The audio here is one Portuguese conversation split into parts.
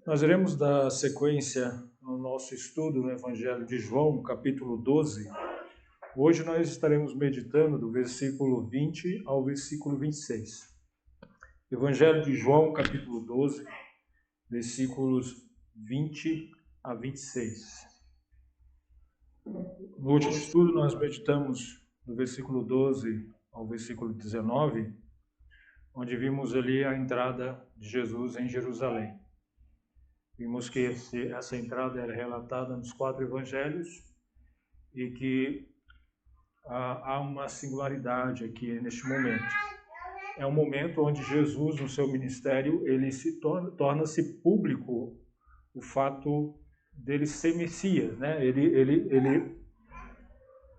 Nós iremos dar sequência no nosso estudo no Evangelho de João, capítulo 12. Hoje nós estaremos meditando do versículo 20 ao versículo 26. Evangelho de João, capítulo 12, versículos 20 a 26. No último estudo nós meditamos do versículo 12 ao versículo 19, onde vimos ali a entrada de Jesus em Jerusalém. Vimos que essa entrada era relatada nos 4 evangelhos e que há uma singularidade aqui neste momento. É um momento onde Jesus, no seu ministério, ele se torna-se público o fato dele ser Messias, né?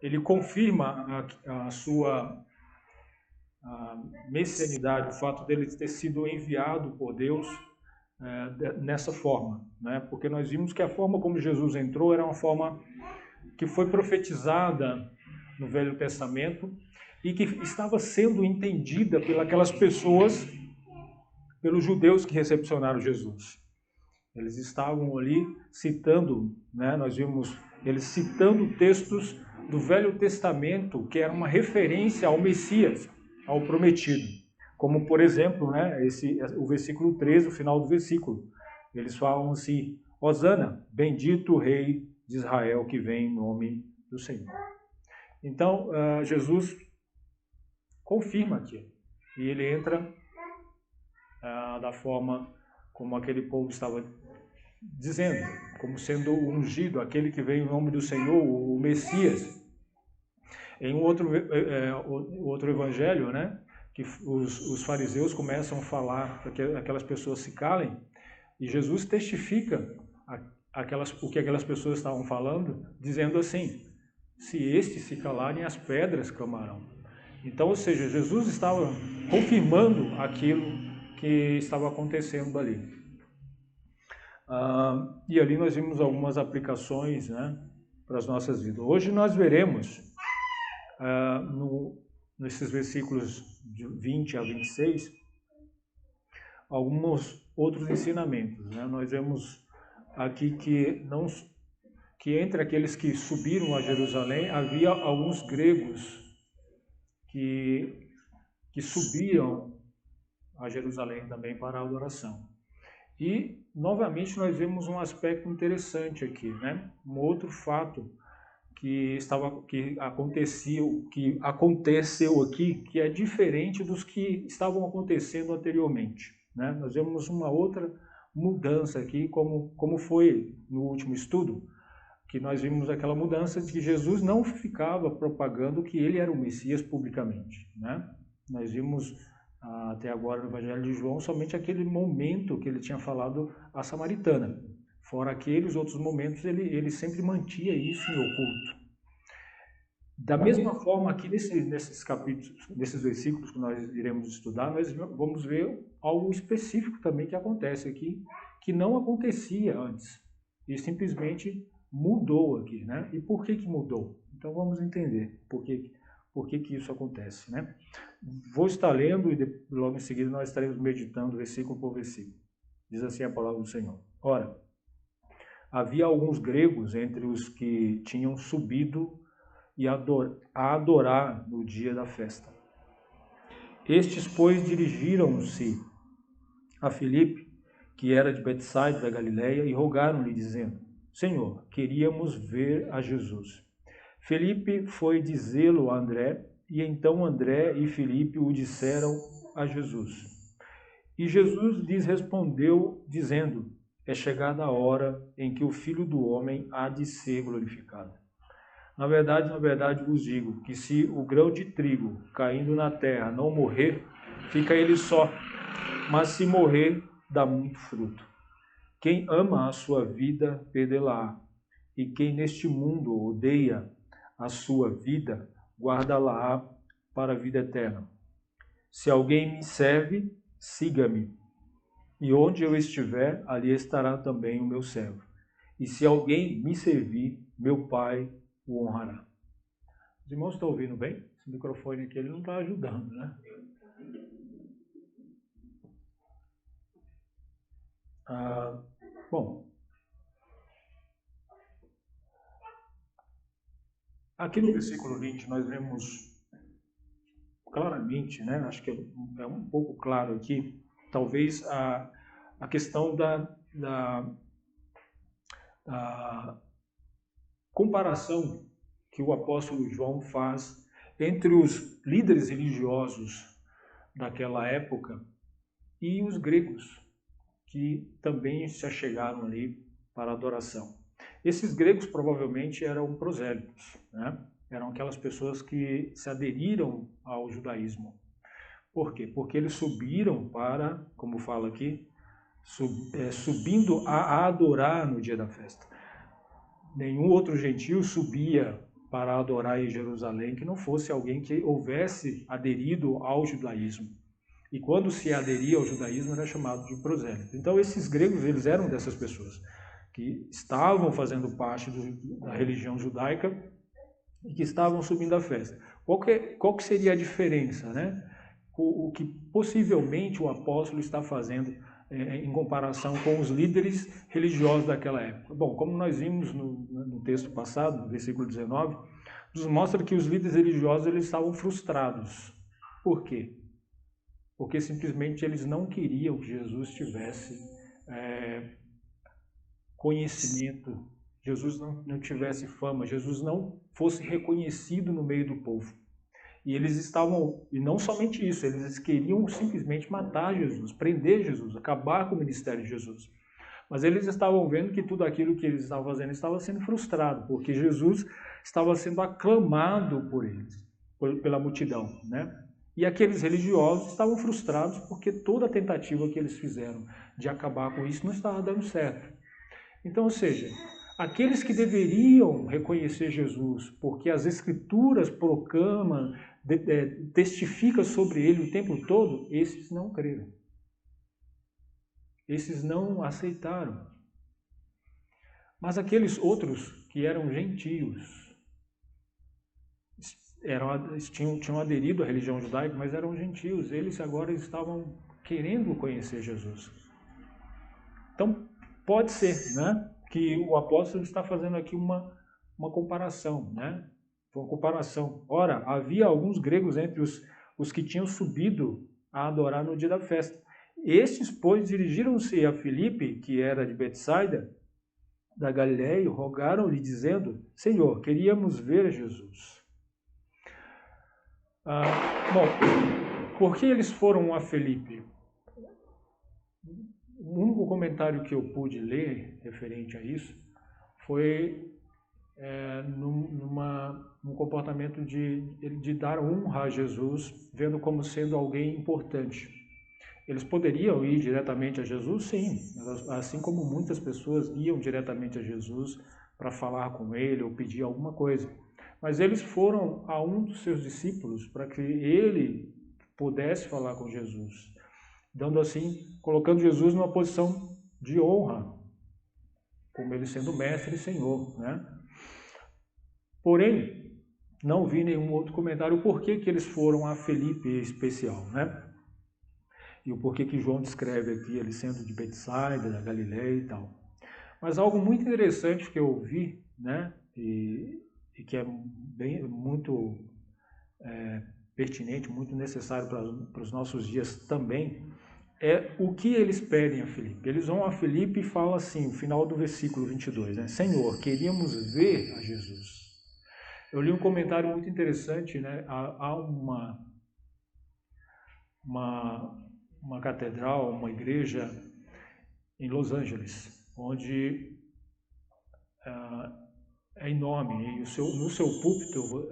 Ele confirma a sua messianidade, o fato dele ter sido enviado por Deus nessa forma, né? Porque nós vimos que a forma como Jesus entrou era uma forma que foi profetizada no Velho Testamento e que estava sendo entendida pelas pessoas, pelos judeus que recepcionaram Jesus. Eles estavam ali citando, né? Nós vimos eles citando textos do Velho Testamento que eram uma referência ao Messias, ao prometido. Como, por exemplo, né, o versículo 13, o final do versículo. Eles falam assim: Hosana, bendito o Rei de Israel que vem em nome do Senhor. Então, Jesus confirma aqui. E ele entra da forma como aquele povo estava dizendo, como sendo ungido, aquele que vem em nome do Senhor, o Messias. Em outro evangelho, né? Que os fariseus começam a falar para que aquelas pessoas se calem, e Jesus testifica o que aquelas pessoas estavam falando, dizendo assim: se estes se calarem, as pedras clamarão. Então, ou seja, Jesus estava confirmando aquilo que estava acontecendo ali. E ali nós vimos algumas aplicações, né, para as nossas vidas. Hoje nós veremos nesses versículos de 20 a 26, alguns outros ensinamentos, né? Nós vemos aqui que entre aqueles que subiram a Jerusalém, havia alguns gregos que subiam a Jerusalém também para a adoração. E, novamente, nós vemos um aspecto interessante aqui, né? Um outro fato que aconteceu aqui, que é diferente dos que estavam acontecendo anteriormente, né? Nós vemos uma outra mudança aqui, como foi no último estudo, que nós vimos aquela mudança de que Jesus não ficava propagando que ele era o Messias publicamente, né? Nós vimos até agora no Evangelho de João somente aquele momento que ele tinha falado à samaritana. Fora aqueles outros momentos, ele sempre mantinha isso em oculto. Da mesma forma, aqui nesses capítulos, nesses versículos que nós iremos estudar, nós vamos ver algo específico também que acontece aqui, que não acontecia antes. E simplesmente mudou aqui, né? E por que mudou? Então vamos entender por que isso acontece, né? Vou estar lendo e logo em seguida nós estaremos meditando versículo por versículo. Diz assim a palavra do Senhor. Ora, havia alguns gregos entre os que tinham subido a adorar no dia da festa. Estes, pois, dirigiram-se a Filipe, que era de Betsaida da Galileia, e rogaram-lhe, dizendo: Senhor, queríamos ver a Jesus. Filipe foi dizê-lo a André, e então André e Filipe o disseram a Jesus. E Jesus lhes respondeu, dizendo: é chegada a hora em que o Filho do Homem há de ser glorificado. Na verdade vos digo que se o grão de trigo caindo na terra não morrer, fica ele só, mas se morrer, dá muito fruto. Quem ama a sua vida, perdê-la-á, e quem neste mundo odeia a sua vida, guarda-la-á para a vida eterna. Se alguém me serve, siga-me, e onde eu estiver, ali estará também o meu servo. E se alguém me servir, meu Pai o honrará. Os irmãos estão ouvindo bem? Esse microfone aqui ele não está ajudando, né? Bom, aqui no versículo 20 nós vemos claramente, né? Acho que é um pouco claro aqui, talvez a questão da comparação que o apóstolo João faz entre os líderes religiosos daquela época e os gregos, que também se achegaram ali para a adoração. Esses gregos provavelmente eram prosélitos, né? Eram aquelas pessoas que se aderiram ao judaísmo. Por quê? Porque eles subiram para, como fala aqui, subindo a adorar no dia da festa. Nenhum outro gentio subia para adorar em Jerusalém que não fosse alguém que houvesse aderido ao judaísmo. E quando se aderia ao judaísmo era chamado de prosélito. Então esses gregos, eles eram dessas pessoas que estavam fazendo parte da religião judaica e que estavam subindo a festa. Qual que seria a diferença, né? O que possivelmente o apóstolo está fazendo em comparação com os líderes religiosos daquela época? Bom, como nós vimos no texto passado, no versículo 19, nos mostra que os líderes religiosos eles estavam frustrados. Por quê? Porque simplesmente eles não queriam que Jesus tivesse conhecimento, Jesus não tivesse fama, Jesus não fosse reconhecido no meio do povo. E eles estavam, e não somente isso, eles queriam simplesmente matar Jesus, prender Jesus, acabar com o ministério de Jesus. Mas eles estavam vendo que tudo aquilo que eles estavam fazendo estava sendo frustrado, porque Jesus estava sendo aclamado por eles, pela multidão, né? E aqueles religiosos estavam frustrados porque toda a tentativa que eles fizeram de acabar com isso não estava dando certo. Então, ou seja, aqueles que deveriam reconhecer Jesus, porque as Escrituras proclamam, testificam sobre ele o tempo todo, esses não creram. Esses não aceitaram. Mas aqueles outros que eram gentios, tinham aderido à religião judaica, mas eram gentios, eles agora estavam querendo conhecer Jesus. Então, pode ser, né, que o apóstolo está fazendo aqui uma comparação, né? Uma comparação. Ora, havia alguns gregos entre os que tinham subido a adorar no dia da festa. Estes, pois, dirigiram-se a Filipe, que era de Betsaida, da Galiléia, e rogaram-lhe, dizendo: Senhor, queríamos ver Jesus. Bom, por que eles foram a Filipe? O único comentário que eu pude ler referente a isso foi num comportamento de dar honra a Jesus, vendo como sendo alguém importante. Eles poderiam ir diretamente a Jesus? Sim, assim como muitas pessoas iam diretamente a Jesus para falar com ele ou pedir alguma coisa. Mas eles foram a um dos seus discípulos para que ele pudesse falar com Jesus, dando assim, colocando Jesus numa posição de honra, como ele sendo mestre e senhor, né? Porém, não vi nenhum outro comentário o porquê que eles foram a Filipe em especial, né? E o porquê que João descreve aqui ele sendo de Betsaida, da Galiléia e tal. Mas algo muito interessante que eu vi, né? E que é muito pertinente, muito necessário para os nossos dias também, é o que eles pedem a Filipe. Eles vão a Filipe e falam assim, no final do versículo 22, né? Senhor, queríamos ver a Jesus. Eu li um comentário muito interessante, né? Há uma catedral, uma igreja em Los Angeles, onde é enorme, e no seu púlpito,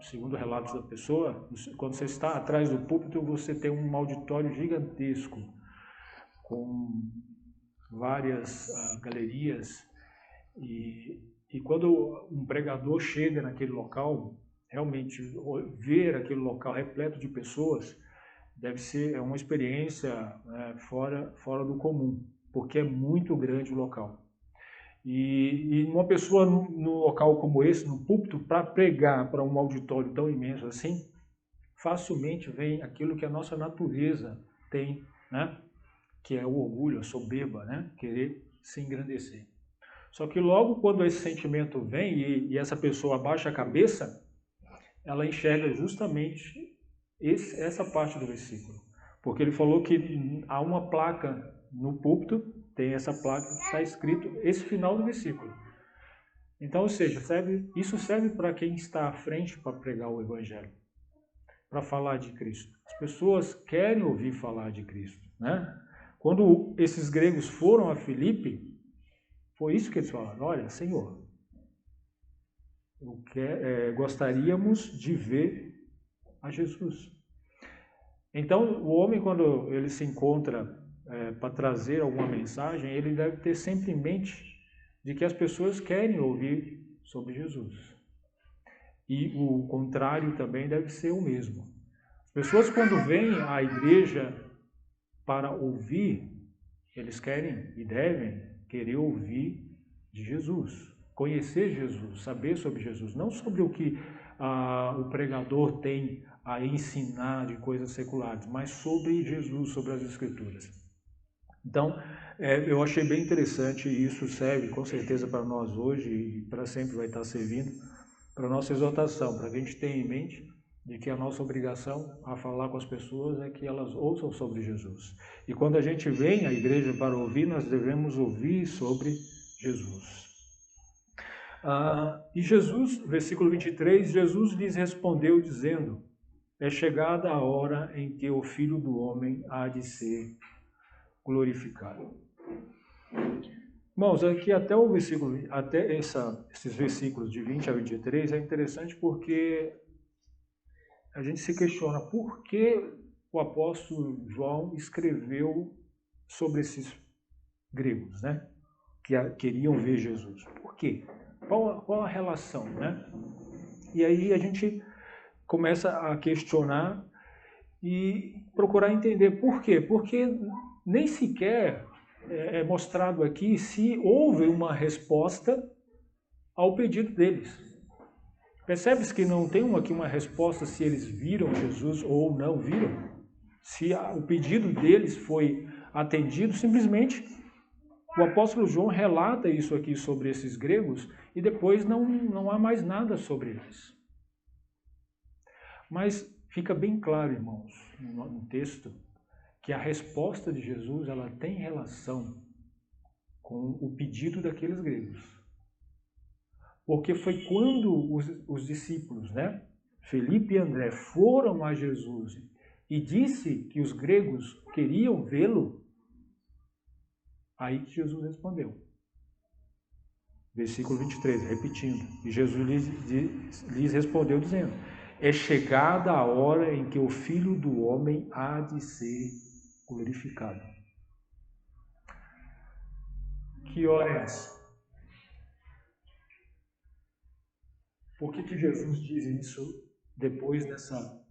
segundo relatos da pessoa, quando você está atrás do púlpito, você tem um auditório gigantesco, com várias galerias, e quando um pregador chega naquele local, realmente ver aquele local repleto de pessoas, deve ser uma experiência fora do comum, porque é muito grande o local. E uma pessoa no local como esse, no púlpito, para pregar para um auditório tão imenso assim, facilmente vem aquilo que a nossa natureza tem, né? Que é o orgulho, a soberba, né? Querer se engrandecer. Só que logo quando esse sentimento vem e essa pessoa abaixa a cabeça, ela enxerga justamente essa parte do versículo. Porque ele falou que há uma placa no púlpito, tem essa placa que está escrito esse final do versículo. Então, ou seja, isso serve para quem está à frente para pregar o Evangelho, para falar de Cristo. As pessoas querem ouvir falar de Cristo, né? Quando esses gregos foram a Filipe, foi isso que eles falaram: olha, Senhor, gostaríamos de ver a Jesus. Então, o homem, quando ele se encontra para trazer alguma mensagem, ele deve ter sempre em mente de que as pessoas querem ouvir sobre Jesus. E o contrário também deve ser o mesmo. As pessoas, quando vêm à igreja para ouvir, eles querem e devem querer ouvir de Jesus, conhecer Jesus, saber sobre Jesus, não sobre o que o pregador tem a ensinar de coisas seculares, mas sobre Jesus, sobre as Escrituras. Então, eu achei bem interessante e isso serve com certeza para nós hoje e para sempre vai estar servindo para a nossa exortação, para que a gente tenha em mente de que a nossa obrigação a falar com as pessoas é que elas ouçam sobre Jesus. E quando a gente vem à igreja para ouvir, nós devemos ouvir sobre Jesus. E Jesus, versículo 23, Jesus lhes respondeu dizendo: é chegada a hora em que o Filho do Homem há de ser glorificado. Irmãos, aqui até o versículo, esses versículos de 20 a 23 é interessante porque a gente se questiona por que o apóstolo João escreveu sobre esses gregos, né? Que queriam ver Jesus. Por quê? Qual a relação, né? E aí a gente começa a questionar e procurar entender por quê. Porque nem sequer é mostrado aqui se houve uma resposta ao pedido deles. Percebe-se que não tem aqui uma resposta se eles viram Jesus ou não viram. Se o pedido deles foi atendido, simplesmente o apóstolo João relata isso aqui sobre esses gregos e depois não há mais nada sobre eles. Mas fica bem claro, irmãos, no texto, que a resposta de Jesus ela tem relação com o pedido daqueles gregos. Porque foi quando os discípulos, né, Felipe e André, foram a Jesus e disse que os gregos queriam vê-lo, aí que Jesus respondeu. Versículo 23, repetindo. E Jesus lhes respondeu dizendo: é chegada a hora em que o Filho do Homem há de ser glorificado. Que hora é essa? Por que Jesus diz isso depois dessa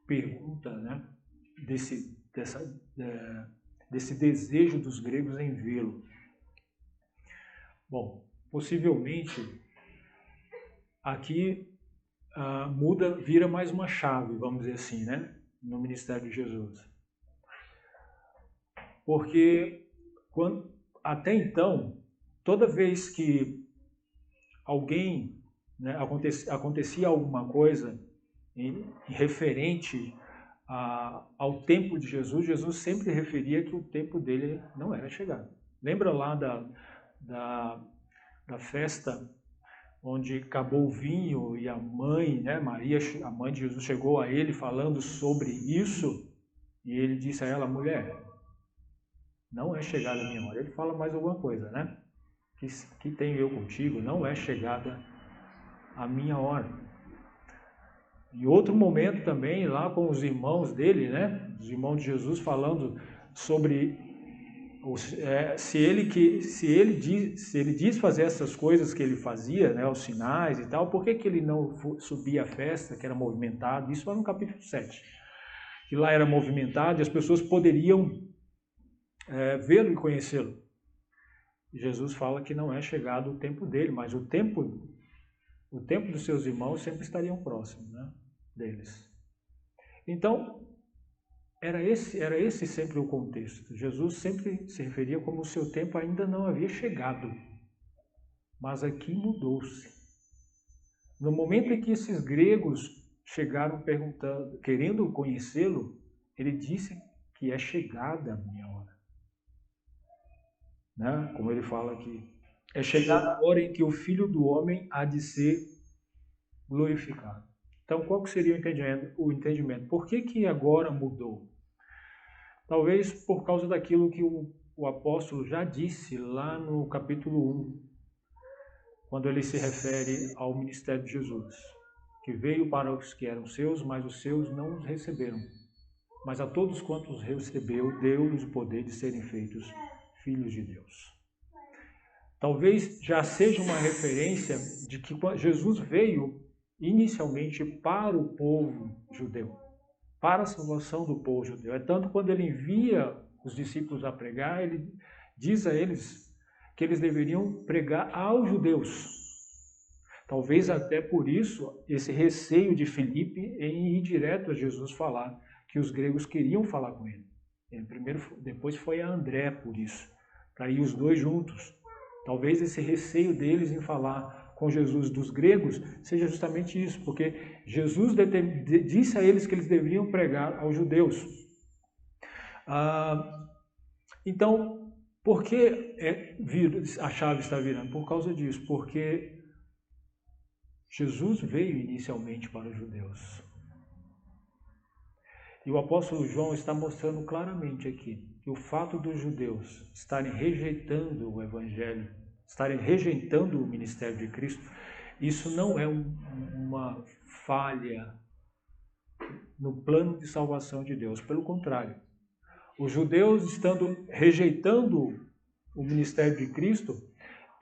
pergunta, né? Desse desejo dos gregos em vê-lo? Bom, possivelmente aqui vira mais uma chave, vamos dizer assim, né? No ministério de Jesus. Porque até então, toda vez que alguém, né, acontecia alguma coisa referente ao tempo de Jesus, Jesus sempre referia que o tempo dele não era chegado. Lembra lá da festa onde acabou o vinho e a mãe, né, Maria, a mãe de Jesus, chegou a ele falando sobre isso e ele disse a ela: mulher, não é chegada a minha hora. Ele fala mais alguma coisa, né? Que tenho eu contigo, não é chegada a minha hora. Em outro momento também, lá com os irmãos dele, né? Os irmãos de Jesus falando sobre se ele diz fazer essas coisas que ele fazia, né? Os sinais e tal, por que ele não subia a festa, que era movimentado? Isso lá no capítulo 7. Que lá era movimentado e as pessoas poderiam vê-lo e conhecê-lo. Jesus fala que não é chegado o tempo dele, mas o tempo dos seus irmãos sempre estariam próximos, né, deles. Então, era esse sempre o contexto. Jesus sempre se referia como o seu tempo ainda não havia chegado. Mas aqui mudou-se. No momento em que esses gregos chegaram perguntando, querendo conhecê-lo, ele disse que é chegada a minha hora. Né? Como ele fala aqui. É chegada a hora em que o Filho do Homem há de ser glorificado. Então, qual que seria o entendimento? Por que agora mudou? Talvez por causa daquilo que o apóstolo já disse lá no capítulo 1, quando ele se refere ao ministério de Jesus, que veio para os que eram seus, mas os seus não os receberam. Mas a todos quantos recebeu, deu-lhes o poder de serem feitos filhos de Deus. Talvez já seja uma referência de que Jesus veio inicialmente para o povo judeu, para a salvação do povo judeu. É tanto quando ele envia os discípulos a pregar, ele diz a eles que eles deveriam pregar aos judeus. Talvez até por isso, esse receio de Filipe em ir direto a Jesus falar, que os gregos queriam falar com ele. Depois foi a André por isso, para ir os dois juntos. Talvez esse receio deles em falar com Jesus dos gregos seja justamente isso, porque Jesus disse a eles que eles deveriam pregar aos judeus. Então, por que a chave está virando? Por causa disso, porque Jesus veio inicialmente para os judeus. E o apóstolo João está mostrando claramente aqui que o fato dos judeus estarem rejeitando o evangelho, estarem rejeitando o ministério de Cristo, isso não é uma falha no plano de salvação de Deus. Pelo contrário, os judeus estando rejeitando o ministério de Cristo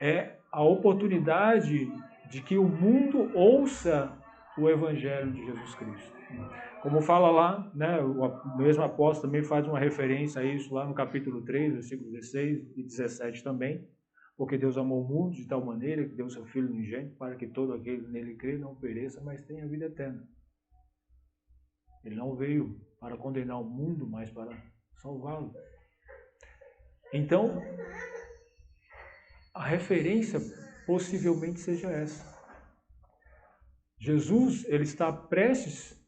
é a oportunidade de que o mundo ouça o evangelho de Jesus Cristo. Como fala lá, né, o mesmo apóstolo também faz uma referência a isso lá no capítulo 3, versículos 16 e 17 também. Porque Deus amou o mundo de tal maneira que deu seu Filho unigênito para que todo aquele nele crê não pereça, mas tenha vida eterna. Ele não veio para condenar o mundo, mas para salvá-lo. Então, a referência possivelmente seja essa. Jesus, ele está prestes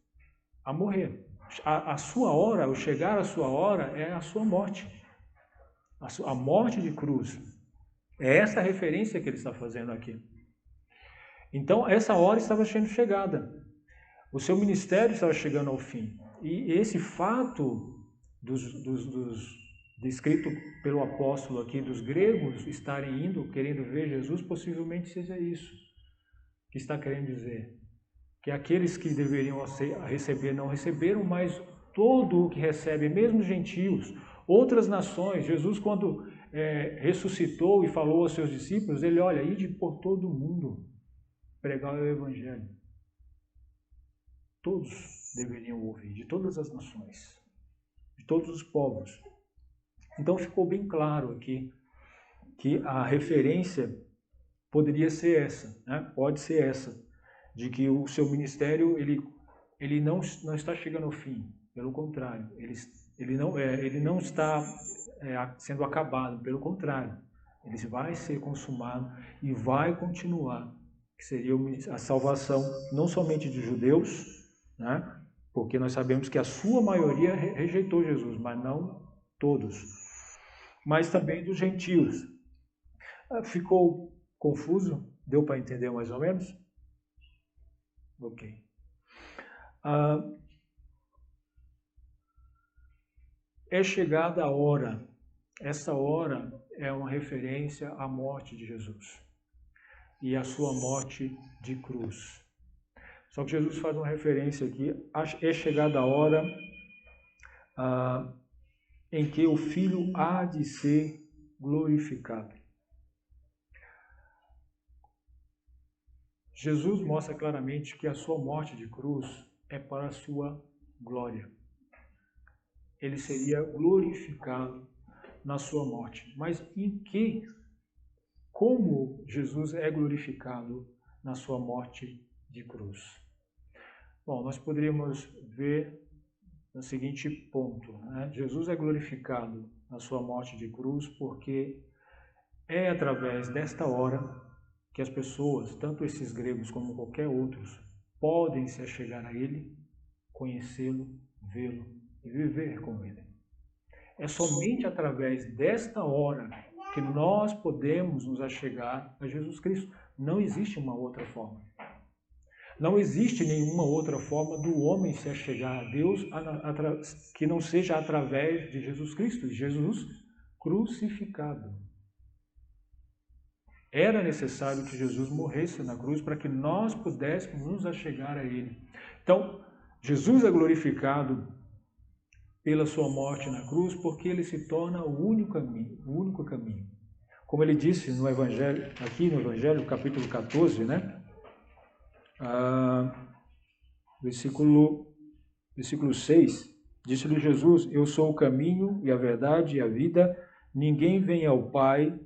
a morrer. A sua hora, o chegar à sua hora, é a sua morte. A morte de cruz. É essa a referência que ele está fazendo aqui. Então, essa hora estava sendo chegada. O seu ministério estava chegando ao fim. E esse fato descrito pelo apóstolo aqui, dos gregos estarem indo, querendo ver Jesus, possivelmente seja isso que está querendo dizer. Que aqueles que deveriam receber não receberam, mas todo o que recebe, mesmo gentios, outras nações. Jesus, quando ressuscitou e falou aos seus discípulos, ele, olha, ide por todo o mundo pregar o evangelho. Todos deveriam ouvir, de todas as nações, de todos os povos. Então ficou bem claro aqui que a referência poderia ser essa, né? Pode ser essa, de que o seu ministério ele não está chegando ao fim, pelo contrário, ele não está sendo acabado, pelo contrário, ele vai ser consumado e vai continuar, que seria a salvação não somente de judeus, né? Porque nós sabemos que a sua maioria rejeitou Jesus, mas não todos, mas também dos gentios. Ficou confuso? Deu para entender mais ou menos? Ok. É chegada a hora. Essa hora é uma referência à morte de Jesus e à sua morte de cruz. Só que Jesus faz uma referência aqui. É chegada a hora em que o Filho há de ser glorificado. Jesus mostra claramente que a sua morte de cruz é para a sua glória. Ele seria glorificado na sua morte. Mas como Jesus é glorificado na sua morte de cruz? Bom, nós poderíamos ver no seguinte ponto, né? Jesus é glorificado na sua morte de cruz porque é através desta hora que as pessoas, tanto esses gregos como qualquer outros, podem se achegar a Ele, conhecê-lo, vê-lo e viver com Ele. É somente através desta hora que nós podemos nos achegar a Jesus Cristo. Não existe uma outra forma. Não existe nenhuma outra forma do homem se achegar a Deus que não seja através de Jesus Cristo, Jesus crucificado. Era necessário que Jesus morresse na cruz para que nós pudéssemos nos achegar a Ele. Então, Jesus é glorificado pela sua morte na cruz porque Ele se torna o único caminho. Como Ele disse no Evangelho, aqui no Evangelho, capítulo 14, né? Versículo 6, disse-lhe Jesus: Eu sou o caminho e a verdade e a vida, ninguém vem ao Pai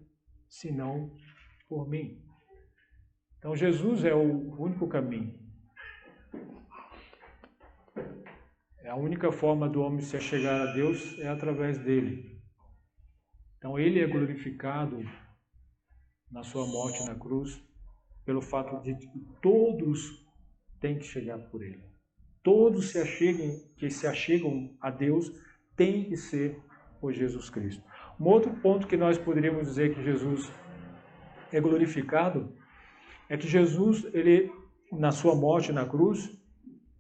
senão por mim. Então Jesus é o único caminho. A única forma do homem se achegar a Deus é através dele. Então ele é glorificado na sua morte na cruz pelo fato de que todos têm que chegar por ele. Todos que se achegam a Deus têm que ser por Jesus Cristo. Um outro ponto que nós poderíamos dizer que Jesus é glorificado é que Jesus, ele, na sua morte na cruz,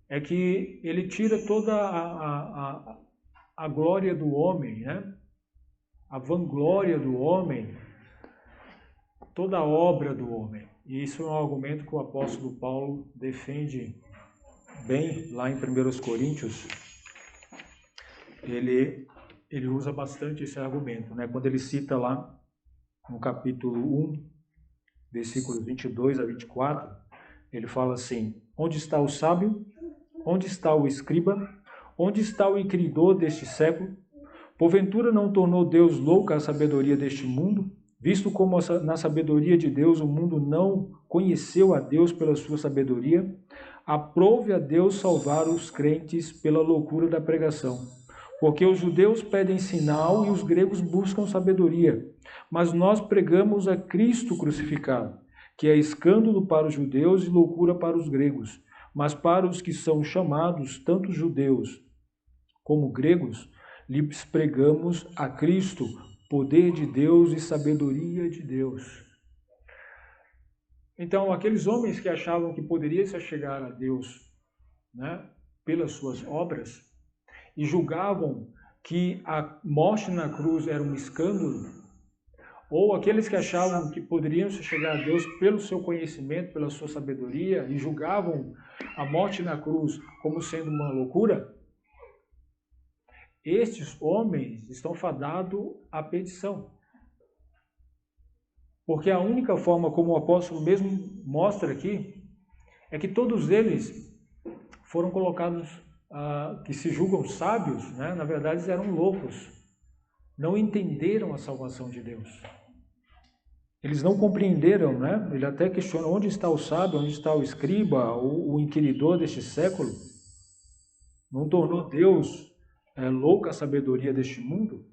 é que ele tira toda a glória do homem, né? A vanglória do homem, toda a obra do homem. E isso é um argumento que o apóstolo Paulo defende bem lá em 1 Coríntios. Ele usa bastante esse argumento, né? Quando ele cita lá no capítulo 1, versículos 22 a 24, ele fala assim: Onde está o sábio? Onde está o escriba? Onde está o inquiridor deste século? Porventura não tornou Deus louca a sabedoria deste mundo? Visto como na sabedoria de Deus o mundo não conheceu a Deus pela sua sabedoria, aprove a Deus salvar os crentes pela loucura da pregação. Porque os judeus pedem sinal e os gregos buscam sabedoria. Mas nós pregamos a Cristo crucificado, que é escândalo para os judeus e loucura para os gregos. Mas para os que são chamados, tanto judeus como gregos, lhes pregamos a Cristo, poder de Deus e sabedoria de Deus. Então, aqueles homens que achavam que poderia se achegar a Deus, né, pelas suas obras, e julgavam que a morte na cruz era um escândalo, ou aqueles que achavam que poderiam se chegar a Deus pelo seu conhecimento, pela sua sabedoria, e julgavam a morte na cruz como sendo uma loucura, estes homens estão fadados à perdição. Porque a única forma, como o apóstolo mesmo mostra aqui, é que todos eles foram colocados, que se julgam sábios, né? Na verdade eram loucos. Não entenderam a salvação de Deus. Eles não compreenderam, né? Ele até questiona onde está o sábio, onde está o escriba, o inquiridor deste século. Não tornou Deus louca a sabedoria deste mundo?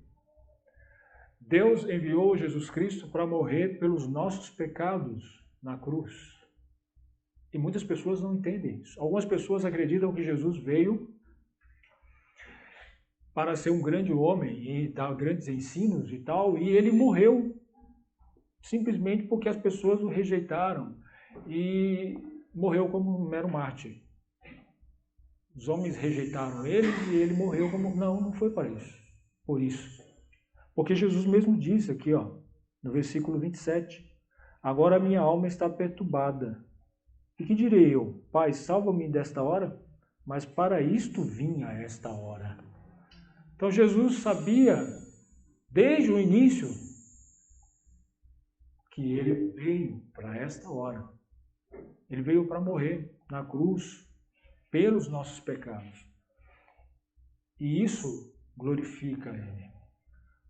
Deus enviou Jesus Cristo para morrer pelos nossos pecados na cruz. E muitas pessoas não entendem isso. Algumas pessoas acreditam que Jesus veio para ser um grande homem e dar grandes ensinos e tal, e ele morreu simplesmente porque as pessoas o rejeitaram e morreu como um mero mártir. Os homens rejeitaram ele e ele morreu como... Não foi para isso. Por isso. Porque Jesus mesmo disse aqui, ó, no versículo 27, agora a minha alma está perturbada. E que direi eu? Pai, salva-me desta hora? Mas para isto vim a esta hora. Então Jesus sabia, desde o início, que ele veio para esta hora. Ele veio para morrer na cruz pelos nossos pecados. E isso glorifica ele.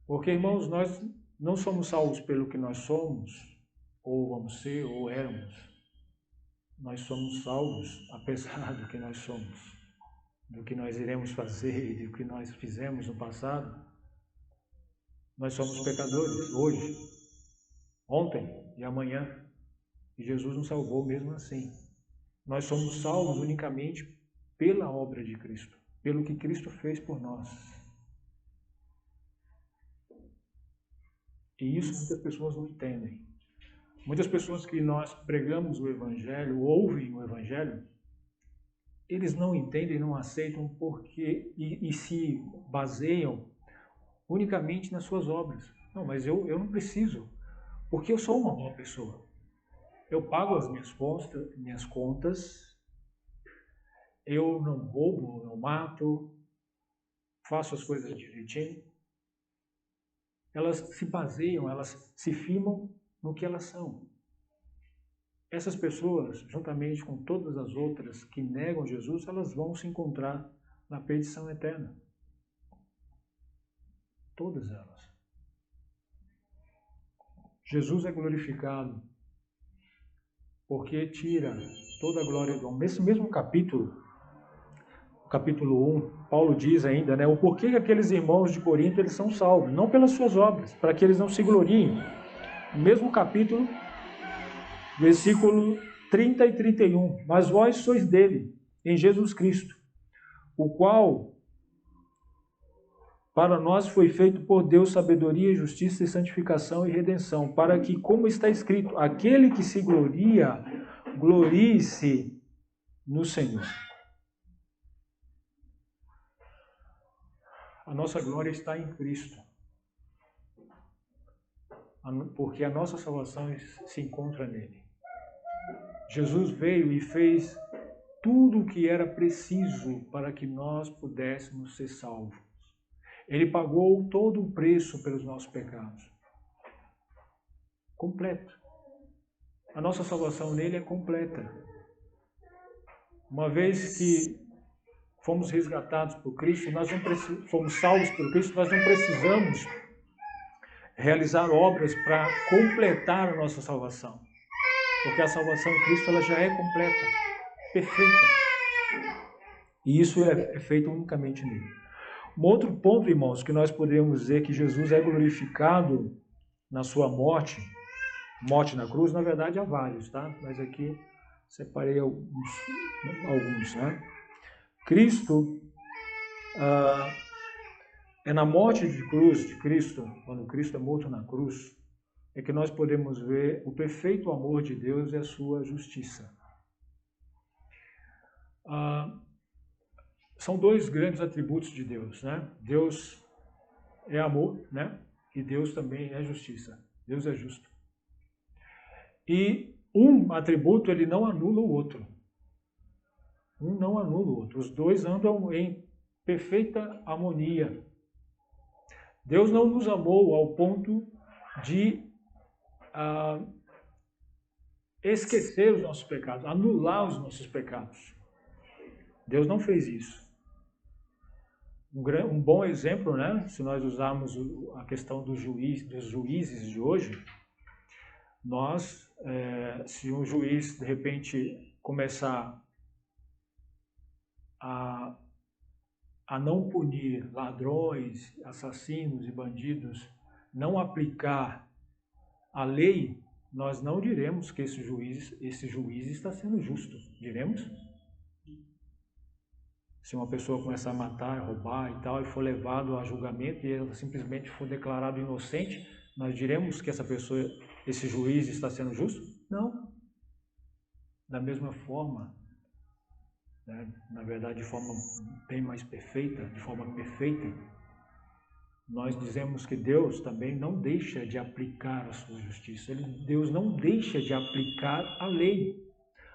Porque, irmãos, nós não somos salvos pelo que nós somos, ou vamos ser, ou éramos. Nós somos salvos apesar do que nós somos. do que nós iremos fazer e do que nós fizemos no passado. Nós somos pecadores hoje, ontem e amanhã. E Jesus nos salvou mesmo assim. Nós somos salvos unicamente pela obra de Cristo, pelo que Cristo fez por nós. E isso muitas pessoas não entendem. Muitas pessoas que nós pregamos o Evangelho, ouvem o Evangelho, eles não entendem, não aceitam porque e se baseiam unicamente nas suas obras. Não, mas eu não preciso, porque eu sou uma boa pessoa. Eu pago as minhas contas, eu não roubo, não mato, faço as coisas direitinho. Elas se baseiam, elas se firmam no que elas são. Essas pessoas, juntamente com todas as outras que negam Jesus, elas vão se encontrar na perdição eterna. Todas elas. Jesus é glorificado porque tira toda a glória do homem. Nesse mesmo capítulo, capítulo 1, Paulo diz ainda, o porquê que aqueles irmãos de Corinto eles são salvos, não pelas suas obras, para que eles não se gloriem. No mesmo capítulo, versículo 30 e 31, mas vós sois dele, em Jesus Cristo, o qual para nós foi feito por Deus sabedoria, justiça e santificação e redenção, para que, como está escrito, aquele que se gloria, glorie-se no Senhor. A nossa glória está em Cristo, porque a nossa salvação se encontra nele. Jesus veio e fez tudo o que era preciso para que nós pudéssemos ser salvos. Ele pagou todo o preço pelos nossos pecados. Completo. A nossa salvação nele é completa. Uma vez que fomos resgatados por Cristo, fomos salvos por Cristo, nós não precisamos realizar obras para completar a nossa salvação. Porque a salvação em Cristo ela já é completa, perfeita. E isso é feito unicamente nele. Um outro ponto, irmãos, que nós podemos dizer que Jesus é glorificado na sua morte na cruz, na verdade há vários, tá? Mas aqui separei alguns, Cristo, é na morte de cruz de Cristo, quando Cristo é morto na cruz, é que nós podemos ver o perfeito amor de Deus e a sua justiça. São dois grandes atributos de Deus, Deus é amor, E Deus também é justiça. Deus é justo. E um atributo, ele não anula o outro. Um não anula o outro. Os dois andam em perfeita harmonia. Deus não nos amou ao ponto de esquecer os nossos pecados, anular os nossos pecados. Deus não fez isso. Um bom exemplo, se nós usarmos a questão dos juízes de hoje, se um juiz, de repente, começar a não punir ladrões, assassinos e bandidos, não aplicar a lei, nós não diremos que esse juiz está sendo justo. Diremos? Se uma pessoa começar a matar, roubar e tal, e for levado a julgamento e ela simplesmente for declarado inocente, nós diremos que esse juiz está sendo justo? Não. Da mesma forma, na verdade de forma bem mais perfeita, nós dizemos que Deus também não deixa de aplicar a sua justiça. Deus não deixa de aplicar a lei.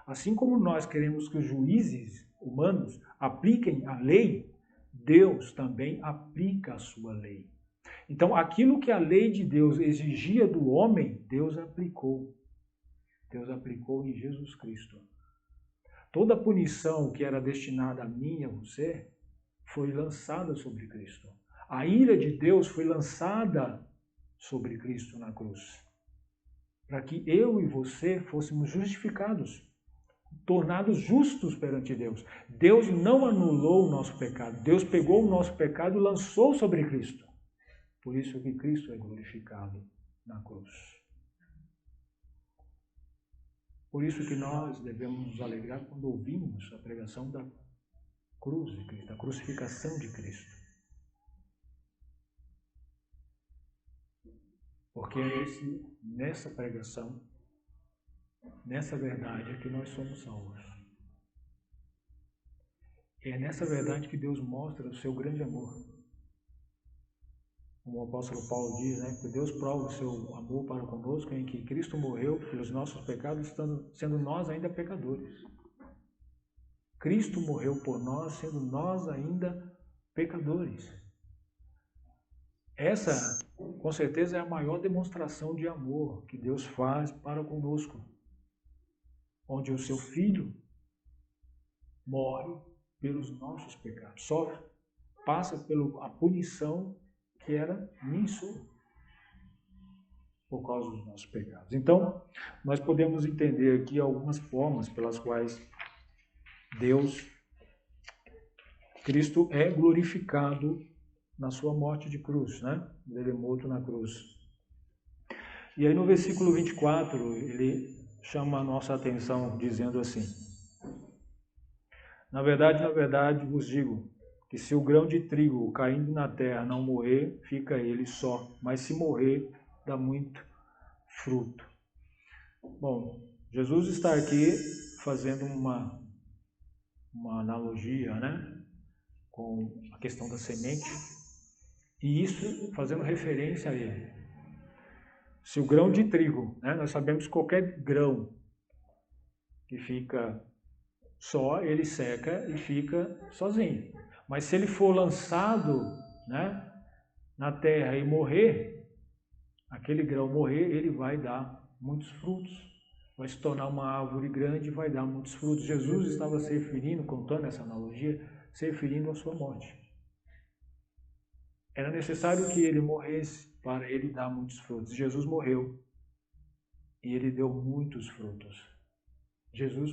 Assim como nós queremos que os juízes humanos apliquem a lei, Deus também aplica a sua lei. Então, aquilo que a lei de Deus exigia do homem, Deus aplicou. Deus aplicou em Jesus Cristo. Toda a punição que era destinada a mim e a você foi lançada sobre Cristo. A ira de Deus foi lançada sobre Cristo na cruz, para que eu e você fôssemos justificados. tornados justos perante Deus. Deus não anulou o nosso pecado. Deus pegou o nosso pecado e lançou sobre Cristo. Por isso que Cristo é glorificado na cruz. Por isso que nós devemos nos alegrar quando ouvimos a pregação da cruz de Cristo, da crucificação de Cristo. Porque é nessa pregação, nessa verdade é que nós somos salvos. É nessa verdade que Deus mostra o seu grande amor. Como o apóstolo Paulo diz, né, que Deus prova o seu amor para conosco em que Cristo morreu pelos nossos pecados, sendo nós ainda pecadores. Cristo morreu por nós, sendo nós ainda pecadores. Essa, com certeza, é a maior demonstração de amor que Deus faz para conosco, onde o seu Filho morre pelos nossos pecados, sofre, passa pela punição que era minha e sua, por causa dos nossos pecados. Então, nós podemos entender aqui algumas formas pelas quais Cristo é glorificado na sua morte de cruz, né? Ele é morto na cruz. E aí no versículo 24, ele chama a nossa atenção dizendo assim: na verdade vos digo, que se o grão de trigo caindo na terra não morrer, fica ele só, mas se morrer, dá muito fruto. Bom, Jesus está aqui fazendo uma analogia, né, com a questão da semente, e isso fazendo referência a ele. Se o grão de trigo, né, nós sabemos que qualquer grão que fica só, ele seca e fica sozinho. Mas se ele for lançado, né, na terra e morrer, aquele grão morrer, ele vai dar muitos frutos. Vai se tornar uma árvore grande e vai dar muitos frutos. Jesus estava se referindo, contando essa analogia, se referindo à sua morte. Era necessário que ele morresse para ele dar muitos frutos. Jesus morreu e ele deu muitos frutos. Jesus,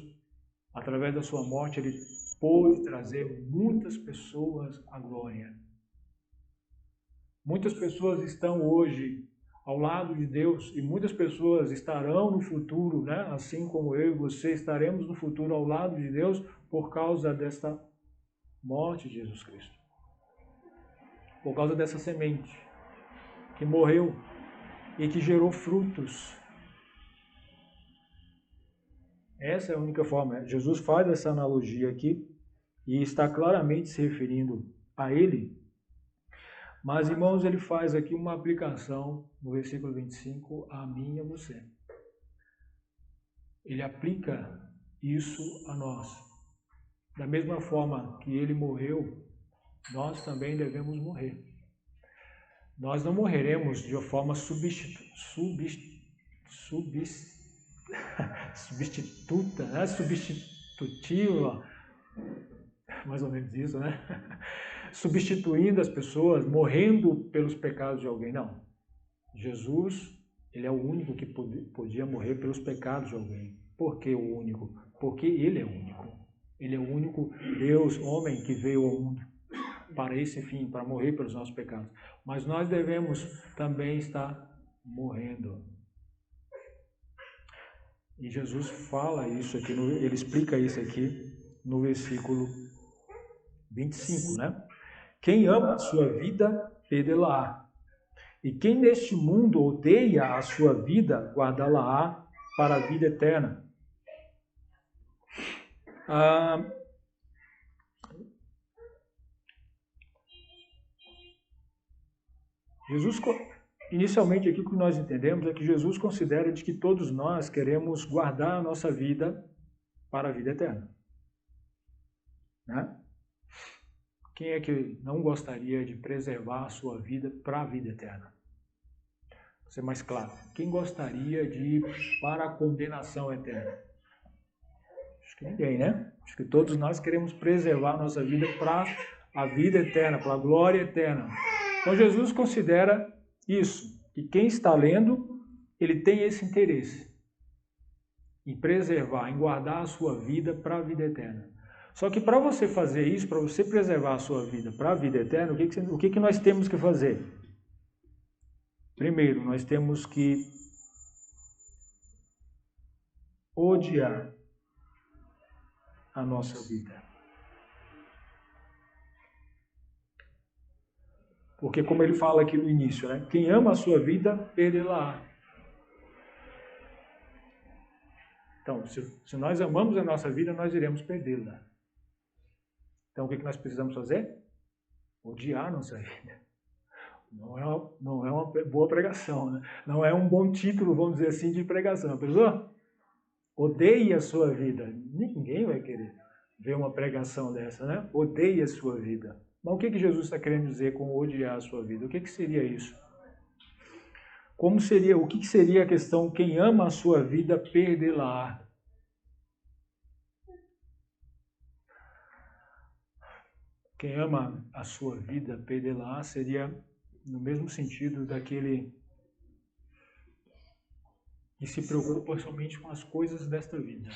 através da sua morte, ele pôde trazer muitas pessoas à glória. Muitas pessoas estão hoje ao lado de Deus e muitas pessoas estarão no futuro, né? Assim como eu e você estaremos no futuro ao lado de Deus por causa desta morte de Jesus Cristo. Por causa dessa semente que morreu e que gerou frutos. Essa é a única forma. Jesus faz essa analogia aqui e está claramente se referindo a ele. Mas, irmãos, ele faz aqui uma aplicação no versículo 25 a mim e a você. Ele aplica isso a nós. Da mesma forma que ele morreu, nós também devemos morrer. Nós não morreremos de uma forma substituta, né? Substitutiva, mais ou menos isso, né? Substituindo as pessoas, morrendo pelos pecados de alguém. Não. Jesus, ele é o único que podia morrer pelos pecados de alguém. Por que o único? Porque ele é o único. Ele é o único Deus, homem, que veio ao mundo para esse fim, para morrer pelos nossos pecados. Mas nós devemos também estar morrendo. E Jesus fala isso aqui, ele explica isso aqui no versículo 25, né? Quem ama a sua vida, perdê-la-á. E quem neste mundo odeia a sua vida, guardá-la-á para a vida eterna. Jesus, inicialmente aqui o que nós entendemos é que Jesus considera de que todos nós queremos guardar a nossa vida para a vida eterna. Né? Quem é que não gostaria de preservar a sua vida para a vida eterna? Vou ser mais claro. Quem gostaria de ir para a condenação eterna? Acho que ninguém, né? Acho que todos nós queremos preservar a nossa vida para a vida eterna, para a glória eterna. Então Jesus considera isso, que quem está lendo, ele tem esse interesse. em preservar, em guardar a sua vida para a vida eterna. Só que para você fazer isso, para você preservar a sua vida para a vida eterna, o que nós temos que fazer? Primeiro, nós temos que odiar a nossa vida. Porque como ele fala aqui no início, né? Quem ama a sua vida, perdê-la. Então, se nós amamos a nossa vida, nós iremos perdê-la. Então, o que nós precisamos fazer? Odiar a nossa vida. Não é uma boa pregação, né? Não é um bom título, vamos dizer assim, de pregação. A pessoa odeie a sua vida. Ninguém vai querer ver uma pregação dessa, né? Odeie a sua vida. Mas o que Jesus está querendo dizer com odiar a sua vida? O que seria isso? O que seria a questão quem ama a sua vida perdê-la? Quem ama a sua vida perdê-la seria no mesmo sentido daquele que se preocupa somente com as coisas desta vida.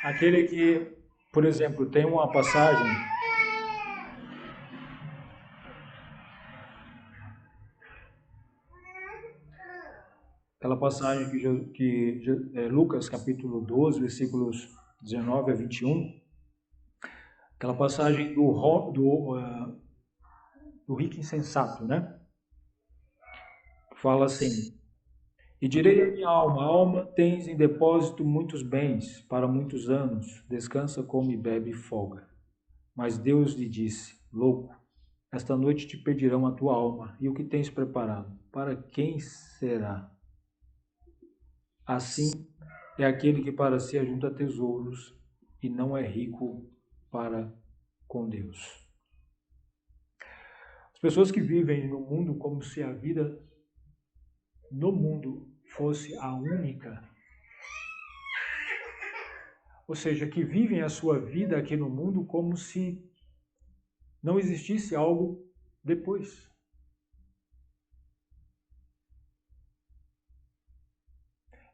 Aquele que, por exemplo, tem uma passagem aquela passagem que Lucas capítulo 12, versículos 19 a 21, aquela passagem do rico insensato, né? Fala assim: e direi à minha alma, tens em depósito muitos bens para muitos anos, descansa, come, bebe e folga. Mas Deus lhe disse: louco, esta noite te pedirão a tua alma, e o que tens preparado, para quem será? Assim é aquele que para si ajunta tesouros e não é rico para com Deus. As pessoas que vivem no mundo como se a vida no mundo fosse a única, ou seja, que vivem a sua vida aqui no mundo como se não existisse algo depois.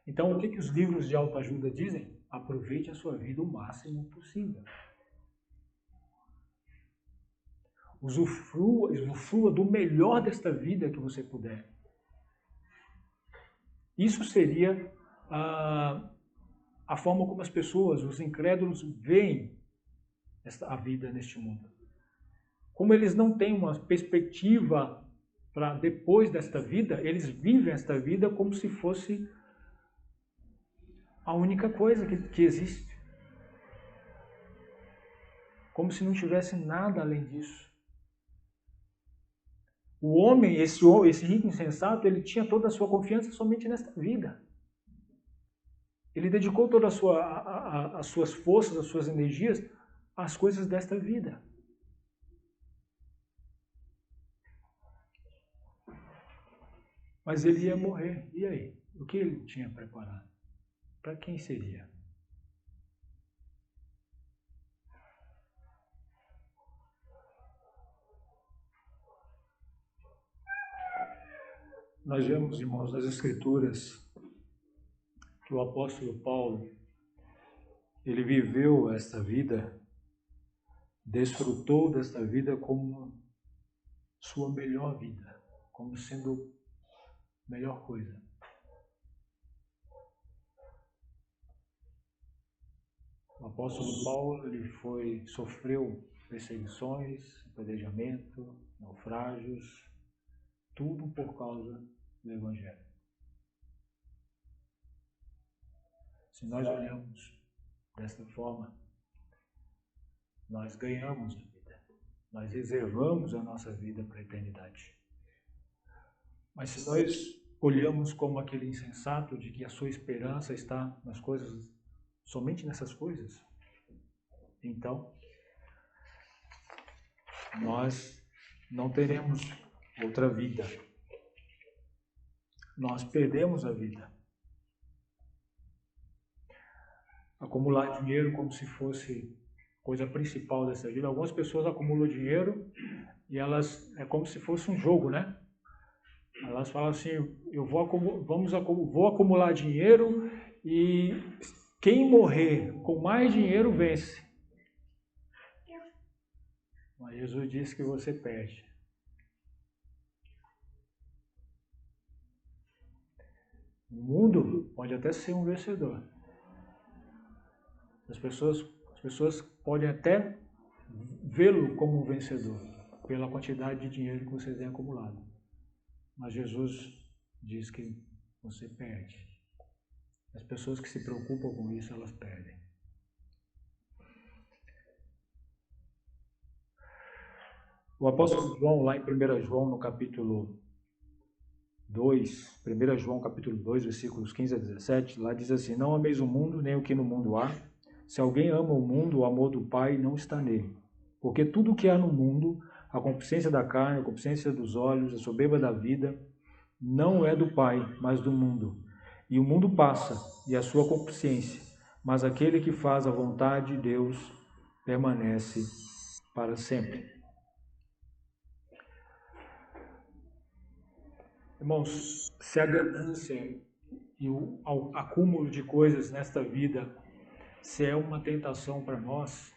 Então, o que os livros de autoajuda dizem? Aproveite a sua vida o máximo possível. Usufrua do melhor desta vida que você puder. Isso seria a forma como as pessoas, os incrédulos, veem a vida neste mundo. Como eles não têm uma perspectiva para depois desta vida, eles vivem esta vida como se fosse a única coisa que existe. Como se não tivesse nada além disso. O homem, esse rico insensato, ele tinha toda a sua confiança somente nesta vida. Ele dedicou todas as suas forças, as suas energias às coisas desta vida. Mas ele ia morrer. E aí? O que ele tinha preparado? Para quem seria? Nós vemos, irmãos, nas Escrituras que o apóstolo Paulo, ele viveu esta vida, desfrutou desta vida como sua melhor vida, como sendo a melhor coisa. O apóstolo Paulo, ele sofreu perseguições, apedrejamento, naufrágios, tudo por causa do Evangelho. Se nós olhamos desta forma, nós ganhamos a vida. Nós reservamos a nossa vida para a eternidade. Mas se nós olhamos como aquele insensato de que a sua esperança está nas coisas, somente nessas coisas, então nós não teremos outra vida. Nós perdemos a vida. Acumular dinheiro como se fosse coisa principal dessa vida. Algumas pessoas acumulam dinheiro e elas é como se fosse um jogo, né? Elas falam assim, vou acumular dinheiro e quem morrer com mais dinheiro vence. Mas Jesus disse que você perde. O mundo pode até ser um vencedor. As pessoas podem até vê-lo como um vencedor, pela quantidade de dinheiro que você tem acumulado. Mas Jesus diz que você perde. As pessoas que se preocupam com isso, elas perdem. O apóstolo João, lá em 1 João, no capítulo 2, 1 João capítulo 2, versículos 15 a 17, lá diz assim, não ameis o mundo, nem o que no mundo há. Se alguém ama o mundo, o amor do Pai não está nele. Porque tudo o que há no mundo, a concupiscência da carne, a concupiscência dos olhos, a soberba da vida, não é do Pai, mas do mundo. E o mundo passa, e a sua concupiscência, mas aquele que faz a vontade de Deus permanece para sempre. Irmãos, se a ganância e o acúmulo de coisas nesta vida se é uma tentação para nós,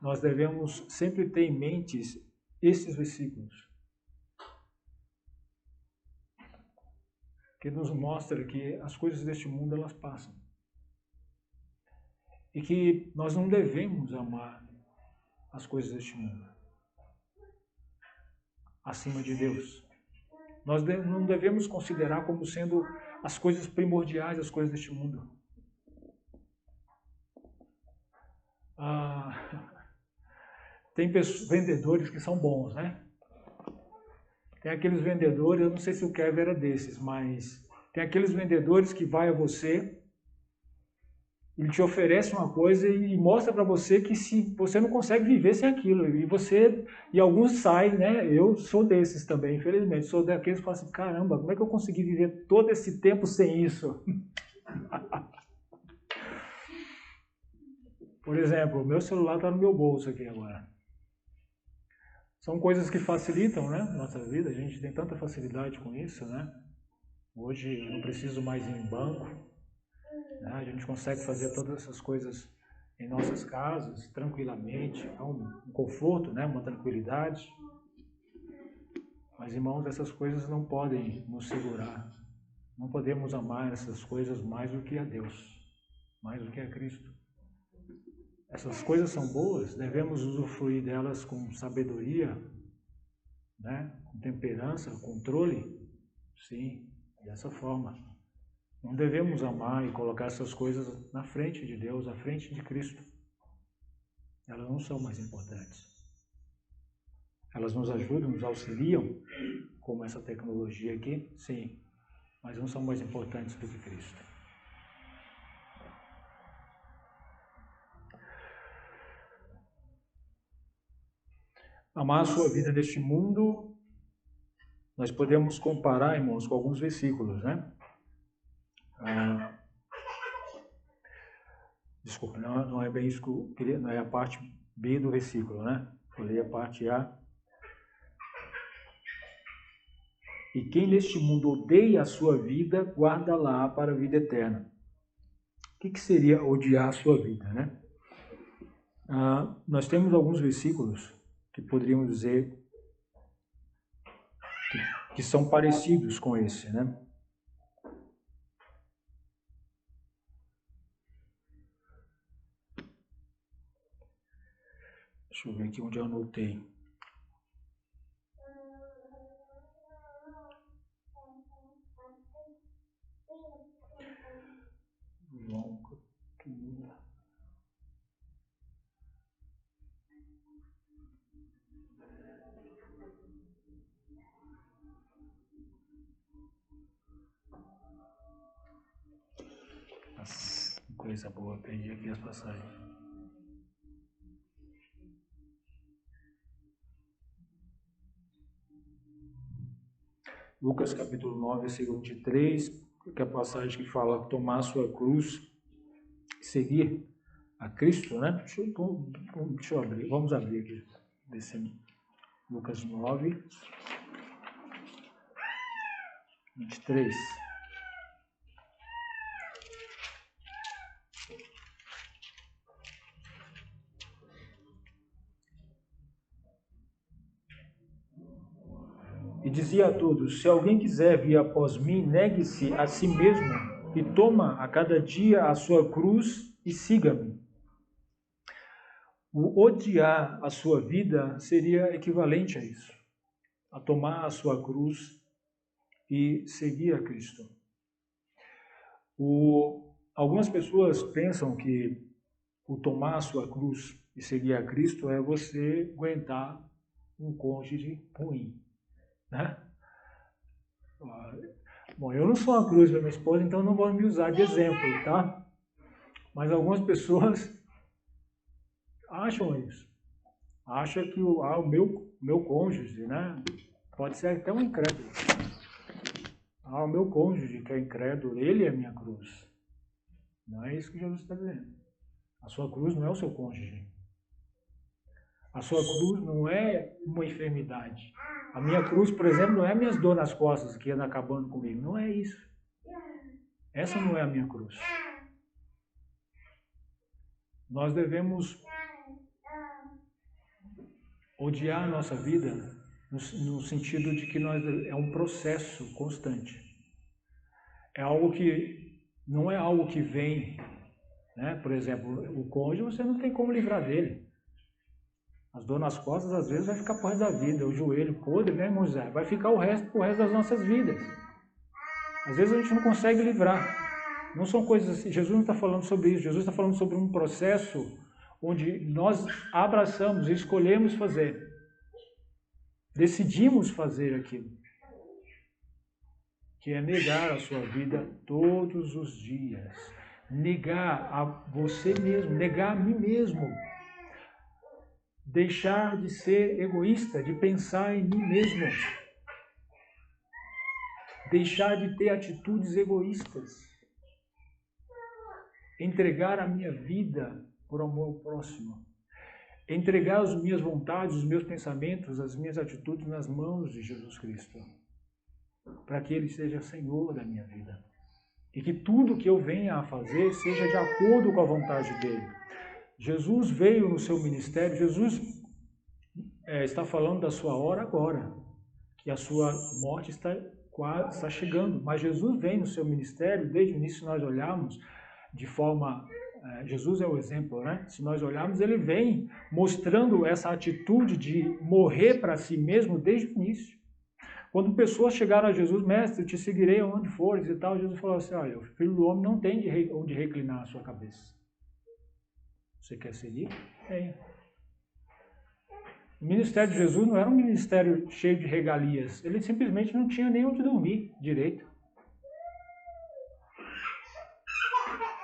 nós devemos sempre ter em mente esses versículos, que nos mostra que as coisas deste mundo elas passam e que nós não devemos amar as coisas deste mundo acima de Deus. Nós não devemos considerar como sendo as coisas primordiais, as coisas deste mundo. Tem vendedores que são bons, né? Tem aqueles vendedores, eu não sei se o Kevin era desses, mas tem aqueles vendedores que vai a você, ele te oferece uma coisa e mostra para você que se você não consegue viver sem aquilo. E alguns saem, né? Eu sou desses também, infelizmente. Sou daqueles que falam assim, caramba, como é que eu consegui viver todo esse tempo sem isso? Por exemplo, o meu celular está no meu bolso aqui agora. São coisas que facilitam, né, nossa vida. A gente tem tanta facilidade com isso, né? Hoje eu não preciso mais ir em banco, né? A gente consegue fazer todas essas coisas em nossas casas tranquilamente, é um conforto, né? Uma tranquilidade. Mas, irmãos, essas coisas não podem nos segurar. Não podemos amar essas coisas mais do que a Deus, mais do que a Cristo. Essas coisas são boas, devemos usufruir delas com sabedoria, né? Com temperança, controle. Sim, dessa forma. Não devemos amar e colocar essas coisas na frente de Deus, à frente de Cristo. Elas não são mais importantes. Elas nos ajudam, nos auxiliam, como essa tecnologia aqui, sim, mas não são mais importantes do que Cristo. Amar a sua vida neste mundo, nós podemos comparar, irmãos, com alguns versículos, né? Desculpa, não é bem isso que eu queria, não é a parte B do versículo, né? Eu li a parte A. E quem neste mundo odeia a sua vida, guarda lá para a vida eterna. O que seria odiar a sua vida, né? Nós temos alguns versículos que poderíamos dizer que são parecidos com esse, né? Deixa eu ver aqui onde eu anotei. João. Nossa, coisa boa, perdi aqui as passagens. Lucas capítulo 9, versículo 23, que é a passagem que fala tomar a sua cruz e seguir a Cristo, né? Deixa eu abrir, vamos abrir aqui, Lucas 9. 23. E dizia a todos: se alguém quiser vir após mim, negue-se a si mesmo e toma a cada dia a sua cruz e siga-me. O odiar a sua vida seria equivalente a isso, a tomar a sua cruz e seguir a Cristo. Algumas pessoas pensam que o tomar a sua cruz e seguir a Cristo é você aguentar um cônjuge ruim, né? Bom, eu não sou a cruz da minha esposa, então não vou me usar de exemplo, tá? Mas algumas pessoas acham isso. Acham que o meu cônjuge, né? Pode ser até um incrédulo. O meu cônjuge que é incrédulo, ele é a minha cruz. Não é isso que Jesus está dizendo. A sua cruz não é o seu cônjuge. A sua cruz não é uma enfermidade. A minha cruz, por exemplo, não é minhas dores nas costas que andam acabando comigo. Não é isso. Essa não é a minha cruz. Nós devemos odiar a nossa vida no sentido de que é um processo constante. É algo que não é algo que vem, né? Por exemplo, o cônjuge você não tem como livrar dele. As dores nas costas às vezes vai ficar por resto da vida. O joelho podre, né, Moisés? Vai ficar o resto das nossas vidas. Às vezes a gente não consegue livrar. Não são coisas assim. Jesus não está falando sobre isso. Jesus está falando sobre um processo onde nós abraçamos e escolhemos fazer. Decidimos fazer aquilo. Que é negar a sua vida todos os dias. Negar a você mesmo, negar a mim mesmo. Deixar de ser egoísta, de pensar em mim mesmo. Deixar de ter atitudes egoístas. Entregar a minha vida por amor ao próximo. Entregar as minhas vontades, os meus pensamentos, as minhas atitudes nas mãos de Jesus Cristo. Para que Ele seja Senhor da minha vida. E que tudo que eu venha a fazer seja de acordo com a vontade dEle. Jesus veio no seu ministério, Jesus está falando da sua hora agora, que a sua morte está chegando. Mas Jesus vem no seu ministério, desde o início nós olhamos de forma... Jesus é o exemplo, né? Se nós olharmos, ele vem mostrando essa atitude de morrer para si mesmo desde o início. Quando pessoas chegaram a Jesus, mestre, eu te seguirei aonde fores e tal, Jesus falou assim, olha, o Filho do Homem não tem onde reclinar a sua cabeça. Você quer seguir? Tem. O ministério de Jesus não era um ministério cheio de regalias. Ele simplesmente não tinha nem onde dormir direito.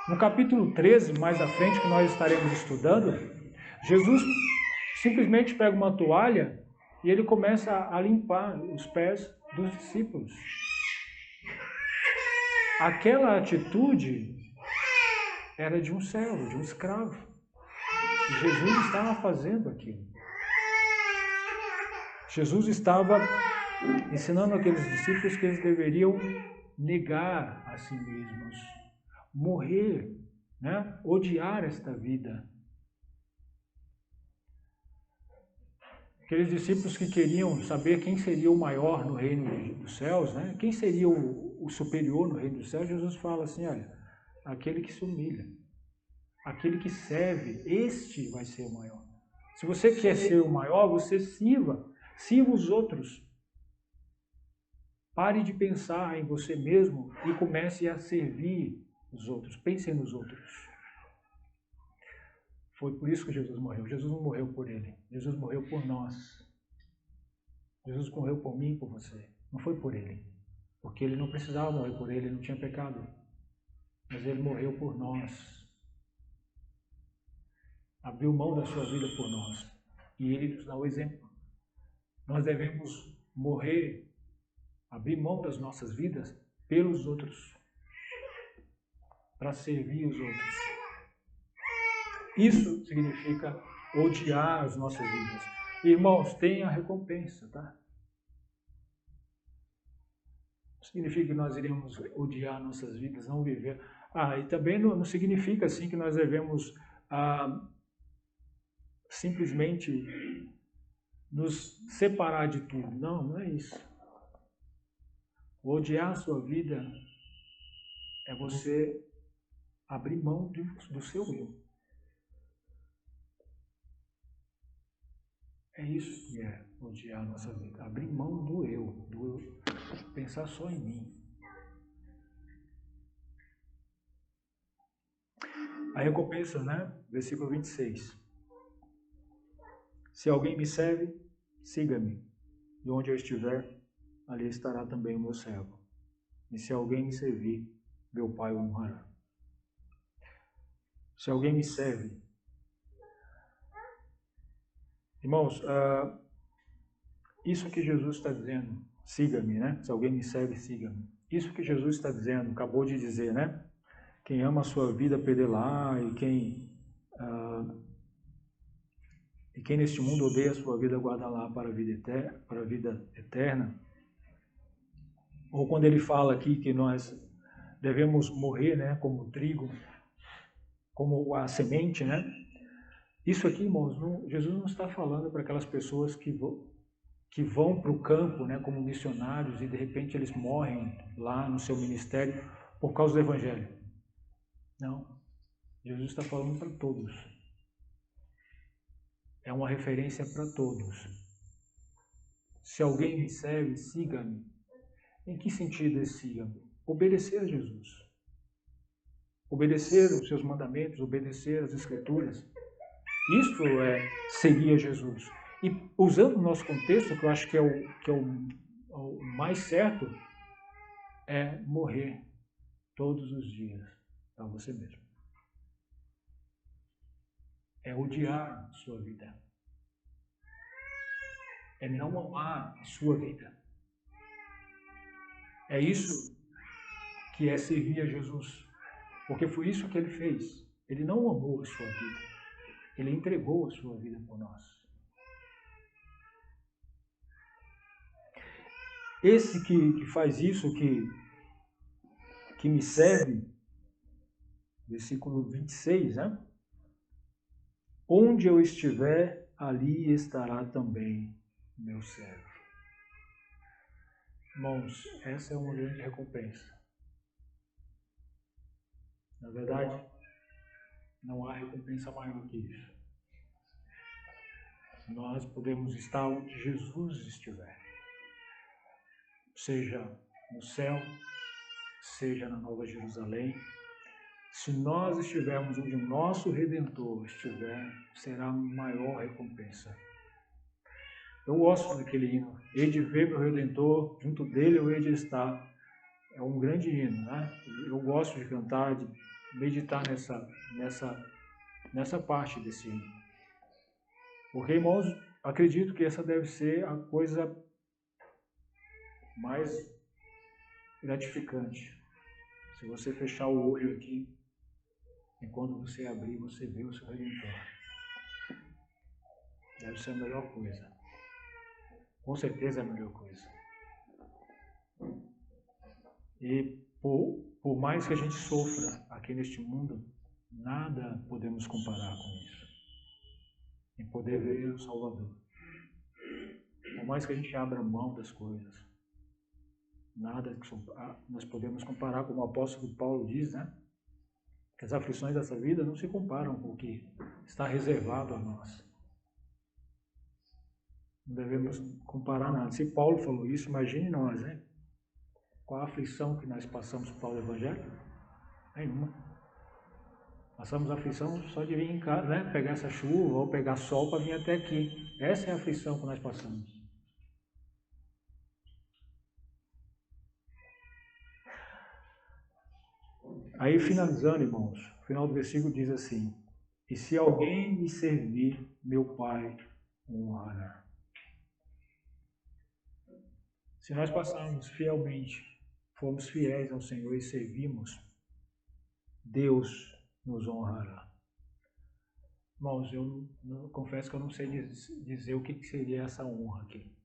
No capítulo 13, mais à frente, que nós estaremos estudando, Jesus simplesmente pega uma toalha e ele começa a limpar os pés dos discípulos. Aquela atitude era de um servo, de um escravo. E Jesus estava fazendo aquilo. Jesus estava ensinando aqueles discípulos que eles deveriam negar a si mesmos, morrer, né? Odiar esta vida. Aqueles discípulos que queriam saber quem seria o maior no reino dos céus, né? Quem seria o superior no reino dos céus, Jesus fala assim, olha, aquele que se humilha, aquele que serve, este vai ser o maior. Se você quer ser o maior, você sirva os outros. Pare de pensar em você mesmo e comece a servir os outros. Pense nos outros. Foi por isso que Jesus morreu. Jesus não morreu por ele. Jesus morreu por nós. Jesus morreu por mim e por você. Não foi por ele. Porque ele não precisava morrer por ele, ele não tinha pecado. Mas ele morreu por nós. Abriu mão da sua vida por nós. E ele nos dá o exemplo. Nós devemos morrer, abrir mão das nossas vidas pelos outros. Para servir os outros. Isso significa odiar as nossas vidas. Irmãos, tem a recompensa, tá? significa que nós iremos odiar nossas vidas, não viver. E também não significa assim que nós devemos simplesmente nos separar de tudo. Não, não é isso. Odiar a sua vida é você abrir mão do seu eu. É isso que é odiar a nossa vida. Abrir mão do eu, pensar só em mim. A recompensa, né? Versículo 26. Se alguém me serve, siga-me. E onde eu estiver, ali estará também o meu servo. E se alguém me servir, meu Pai o honrará. Se alguém me serve. Irmãos, isso que Jesus está dizendo, siga-me, né? Se alguém me serve, siga-me. Isso que Jesus está dizendo, acabou de dizer, né? Quem ama a sua vida, perdê-la, e quem neste mundo odeia a sua vida, guarda-la para a vida eterna. Ou quando ele fala aqui que nós devemos morrer, né? Como trigo, como a semente, né? Isso aqui, irmãos, Jesus não está falando para aquelas pessoas que vão para o campo, né, como missionários e de repente eles morrem lá no seu ministério por causa do Evangelho. Não. Jesus está falando para todos. É uma referência para todos. Se alguém me serve, siga-me. Em que sentido é siga-me? Obedecer a Jesus. Obedecer os seus mandamentos, obedecer as Escrituras. Isto é seguir a Jesus. E usando o nosso contexto, que eu acho que é o mais certo, é morrer todos os dias para você mesmo. É odiar a sua vida. É não amar a sua vida. É isso que é servir a Jesus. Porque foi isso que ele fez. Ele não amou a sua vida. Ele entregou a sua vida por nós. Esse que faz isso, que me serve, versículo 26, né? Onde eu estiver, ali estará também meu servo. Irmãos, essa é uma grande recompensa. Na verdade, não há recompensa maior que isso. Nós podemos estar onde Jesus estiver. Seja no céu, seja na Nova Jerusalém. Se nós estivermos onde o nosso Redentor estiver, será a maior recompensa. Eu gosto daquele hino. Hei de ver meu Redentor, junto dele eu hei de estar. É um grande hino, né? Eu gosto de cantar, de meditar nessa parte desse hino. Porque, irmãos, acredito que essa deve ser a coisa mais gratificante. Se você fechar o olho aqui, e quando você abrir, você vê o seu Redentor. Deve ser a melhor coisa. Com certeza é a melhor coisa. E por mais que a gente sofra aqui neste mundo, nada podemos comparar com isso. Em poder ver o Salvador. Por mais que a gente abra mão das coisas, nada nós podemos comparar, como o apóstolo Paulo diz, né? Que as aflições dessa vida não se comparam com o que está reservado a nós. Não devemos comparar nada. Se Paulo falou isso, imagine nós, né? Qual a aflição que nós passamos por causa do Evangelho? Nenhuma. Passamos a aflição só de vir em casa, né? Pegar essa chuva ou pegar sol para vir até aqui. Essa é a aflição que nós passamos. Aí, finalizando, irmãos, o final do versículo diz assim: e se alguém me servir, meu Pai o honrará. Se nós passarmos fielmente, formos fiéis ao Senhor e servimos, Deus nos honrará. Irmãos, eu confesso que eu não sei dizer o que seria essa honra aqui.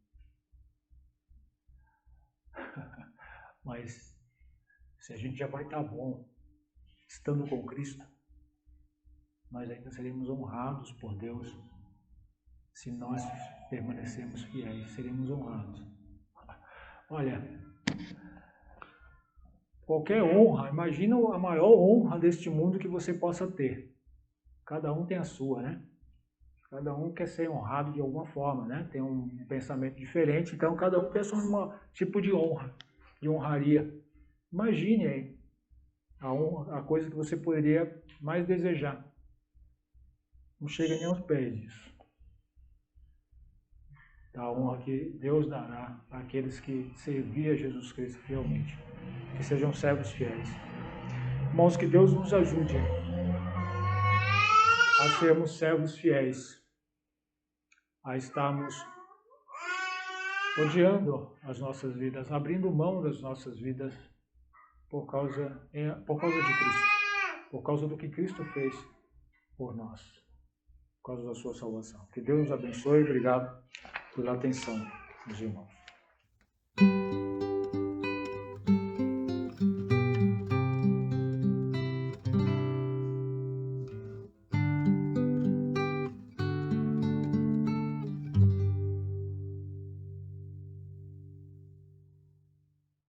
Mas se a gente já vai estar bom estando com Cristo, nós ainda seremos honrados por Deus. Se nós permanecermos fiéis, seremos honrados. Olha, qualquer honra, imagina a maior honra deste mundo que você possa ter. Cada um tem a sua, né? Cada um quer ser honrado de alguma forma, né? Tem um pensamento diferente, então cada um pensa em um tipo de honra, de honraria. Imagine aí a coisa que você poderia mais desejar. Não chega nem aos pés disso. A honra que Deus dará àqueles que serviam a Jesus Cristo fielmente. Que sejam servos fiéis. Irmãos, que Deus nos ajude a sermos servos fiéis, a estarmos odiando as nossas vidas, abrindo mão das nossas vidas por causa de Cristo, por causa do que Cristo fez por nós, por causa da sua salvação. Que Deus nos abençoe. Obrigado pela atenção, meus irmãos.